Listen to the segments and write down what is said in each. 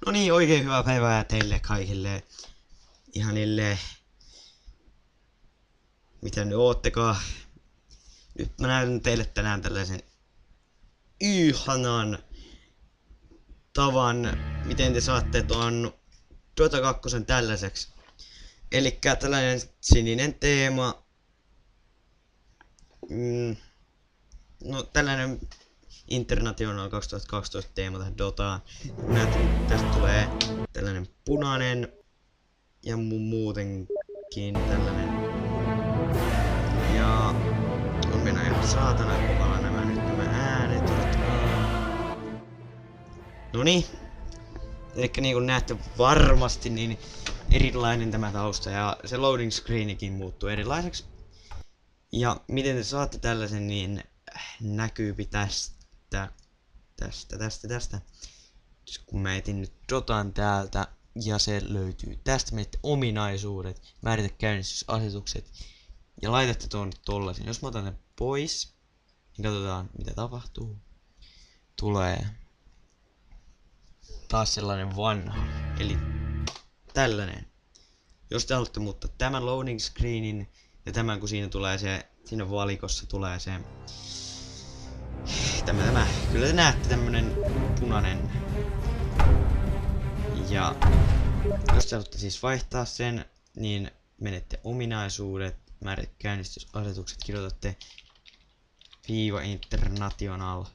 No niin, oikein hyvää päivää teille kaikille ihanille, mitä nyt oottekaan. Nyt mä näytän teille tänään tällaisen ihanan tavan, miten te saatte tuon Dota 2 tällaiseksi. Elikkä tällainen sininen teema. No tällainen International 2012 teema tähän Dotaan. Näet, tästä tulee tällainen punainen ja muutenkin tällainen. Ja on mennä ihan saatana kovalla nämä äänet. Noniin. Elikkä niin kuin näette varmasti niin erilainen tämä tausta ja se loading screenikin muuttuu erilaiseksi. Ja miten te saatte tällaisen, niin näkyypi tästä. Kun mä etin nyt Dotan täältä ja se löytyy tästä, menette ominaisuudet, määritä käynnistysasetukset ja laitatte tuon tollasen. Jos mä otan ne pois, niin katsotaan mitä tapahtuu. Tulee taas sellainen vanha, eli tällainen. Jos te haluatte muuttaa tämän loading screenin ja tämän, kun siinä tulee se, siinä valikossa tulee se tämä. Kyllä te näette tämmönen punainen. Ja jos te haluatte siis vaihtaa sen, niin menette ominaisuudet, määrät käynnistysasetukset, kirjoitatte --international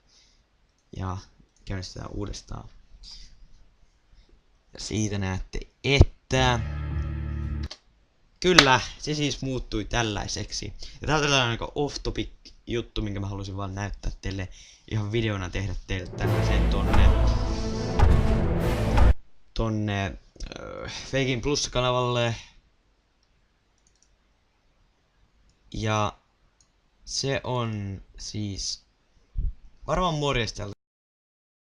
ja käynnistetään uudestaan. Ja siitä näette, että kyllä, se siis muuttui tällaiseksi. Ja tää on tällainen aika off-topic juttu, minkä mä halusin vaan näyttää teille ihan videona, tehdä teille tällaisen tonne Fakein Plus-kanavalle. Ja se on siis varmaan morjesta